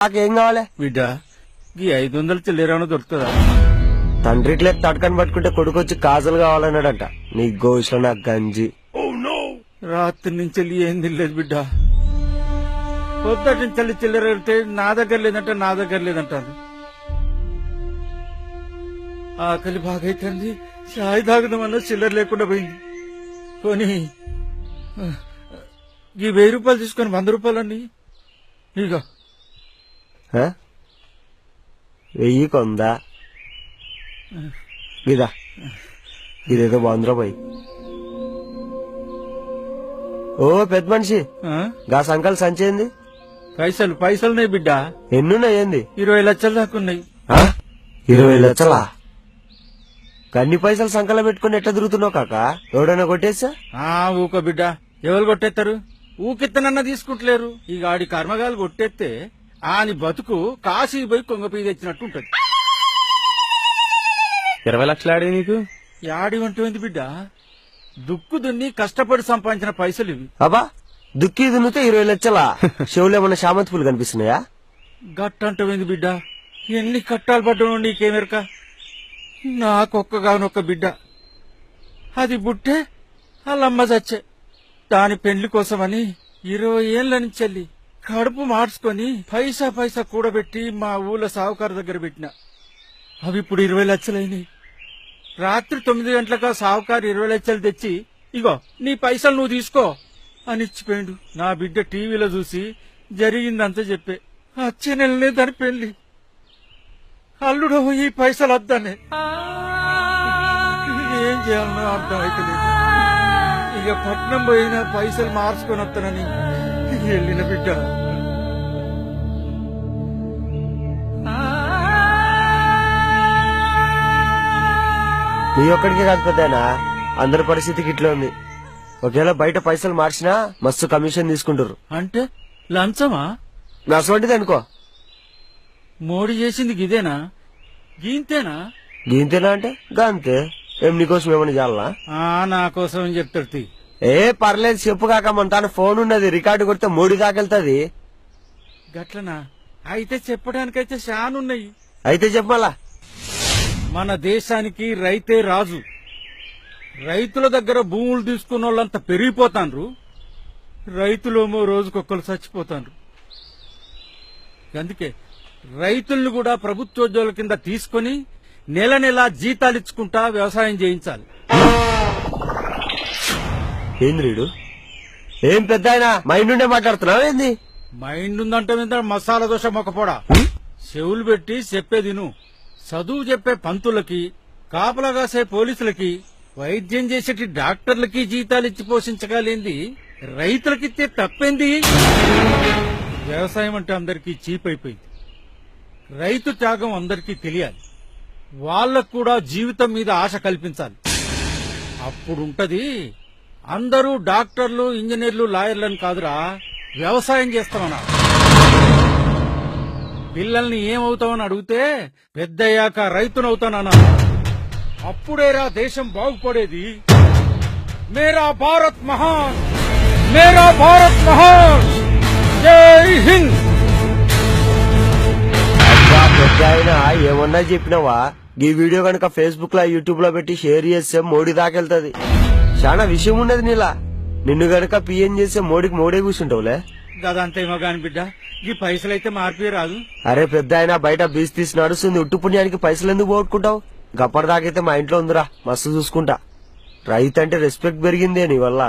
నాకేం కావాలి బిడ్డ ఈ 500 చిల్లరేమో దొరుకుతుందా? తండ్రికి లేక తడకని పట్టుకుంటే కొడుకొచ్చి కాజలు కావాలన్నాడంట. నీ గోష నా గంజి. రాత్రి నుంచి ఏం తినలేదు బిడ్డ. పొద్దుటి నుంచి చిల్లర వెళ్తే నా దగ్గర లేదంటాను. ఆకలి బాగైతుంది. చాయ్ తాగుదామన్నా చిల్లర లేకుండా పోయింది. పోనీ ఈ 1000 రూపాయలు తీసుకొని 100 రూపాయలన్నీ ఇక 1000 కొందా ఇదా ఇదేదో 100 రూపాయి. ఓ పెద్ద మనిషి గా సంకల్ సంచేంది పైసలున్నాయి బిడ్డ. ఎన్నున్నాయింది? 20 లక్షలు దాకున్నాయి. 20 లక్షలా? కన్ని పైసలు సంకల పెట్టుకుని ఎట్లా తిరుగుతున్నావు కాక? ఎవడైనా కొట్టేసా? ఊకో బిడ్డ, ఎవరు కొట్టేస్తారు? ఊకెత్తనన్నా తీసుకుంటలేరు. ఈ గాడి కర్మగాలు కొట్టేస్తే ఆని బతుకు కాశీ పోయి కొంగపీ తెచ్చినట్టు ఉంటది. 20 లక్షలు ఆడే నీకు? యాడి వంటి బిడ్డ, దుక్కు దున్ని కష్టపడి సంపాదించిన పైసలు ఇవి. అబ్బా దుక్కి దున్నితే 20 లక్షలా? చెవులేమన్నా శామంతి పూలు కనిపిస్తున్నాయా? గట్టంటమైంది బిడ్డ, ఎన్ని కట్టాలు పడ్డా నీకేమెరక? నాకొక్కగానొక్క బిడ్డ, అది బుట్టే వాళ్ళమ్మ చచ్చే. దాని పెండ్లి కోసమని 20 ఏళ్ల నుంచి కడుపు మార్చుకొని పైసా కూడబెట్టి మా ఊళ్ళో సావుకారు దగ్గర పెట్టిన. అవి ఇప్పుడు 20 లక్షలైనాయి. రాత్రి 9 గంటలకు సావుకారు 20 లక్షలు తెచ్చి, ఇగో నీ పైసలు నువ్వు తీసుకో అని ఇచ్చిపోయిండు. నా బిడ్డ టీవీలో చూసి జరిగిందంతా చెప్పే. వచ్చే నెలనే దాని పెళ్లి. అల్లుడు ఈ పైసలు వద్దానే. ఏం చేయాలనో అర్థం అయితే లేదు. ఇక పట్నం పోయినా పైసలు మార్చుకొని వస్తానని వెళ్ళిన బిడ్డ. నీ ఒక్కడికే కాదు పెద్దనా, అందరి పరిస్థితికి ఇట్లా ఉంది. ఒకవేళ బయట పైసలు మార్చినా మస్తు కమిషన్ తీసుకుంటారు. అంటే లంచమా? నసవంటిది అనుకో. మోడీ చేసింది గిదేనా? గీంతేనా? గీంతేనా అంటే గంతే. ఏం నీకోసం ఏమని చాలనా? నా కోసం అని చెప్తాడు. ఏ పర్లేదు చెప్పు కాక, మన తాను ఫోన్ ఉన్నది, రికార్డు కొడితే మోడీ దాకెళ్తాది. గట్లనా? అయితే చెప్పడానికైతే శానున్నాయి. అయితే చెప్పమలా. మన దేశానికి రైతే రాజు. రైతుల దగ్గర భూములు తీసుకున్న వాళ్ళంతా పెరిగిపోతాండ్రు, రైతులేమో రోజుకొక్కరు చచ్చిపోతాండ్రు. అందుకే రైతులను కూడా ప్రభుత్వోద్యోగుల కింద తీసుకుని నెల నెలా జీతాలిచ్చుకుంటా వ్యవసాయం చేయించాలి. ఏంద్రీడు ఏం పెద్ద ఆయన మైండ్ ఉండే మాట్లాడుతున్నావు ఏంది? మైండ్ ఉందంటే మసాలా దోశ మొక్కపోడా. చెవులు పెట్టి చెప్పేది నువ్వు. చదువు చెప్పే పంతులకి, కాపలా కాసే పోలీసులకి, వైద్యం చేసేటి డాక్టర్లకి జీతాలిచ్చి పోషించగలేంది రైతులకిచ్చే తప్పేంది? వ్యవసాయం అంటే అందరికీ చీప్ అయిపోయింది. రైతు త్యాగం అందరికీ తెలియాలి. వాళ్లకు కూడా జీవితం మీద ఆశ కల్పించాలి. అప్పుడుంటది అందరూ డాక్టర్లు, ఇంజనీర్లు, లాయర్లను కాదురా, వ్యవసాయం చేస్తామన్నా. పిల్లల్ని ఏమవుతామని అడిగితే పెద్దయ్యాక రైతునవుతానన్నా. అప్పుడేరా దేశం బాగుపడేది. మేరా భారత్ మహాన్, మేరా భారత్ మహాన్, జై హింద్. పెద్ద ఆయన ఏమన్నా చెప్పినావా? ఈ వీడియో కనుక ఫేస్బుక్ లో, యూట్యూబ్ లో పెట్టి షేర్ చేస్తే మోడీ దాకెళ్తాది. చాలా విషయం ఉన్నది నీలా. నిన్ను గనక పిఎం చేస్తే మోడీకి మోడే కూర్చుంటావులే. గదంతేమో గాని బిడ్డ, ఈ పైసలైతే మార్పి రాదు. అరే పెద్ద ఆయన బయట బీచ్ తీసి నడుస్తుంది. ఉట్టు పుణ్యానికి పైసలు ఎందుకు పోగొట్టుకుంటావు? గప్పటిదాకైతే మా ఇంట్లో ఉందిరా, మస్తు చూసుకుంటా. రైతు అంటే రెస్పెక్ట్ పెరిగిందే నీ వల్ల.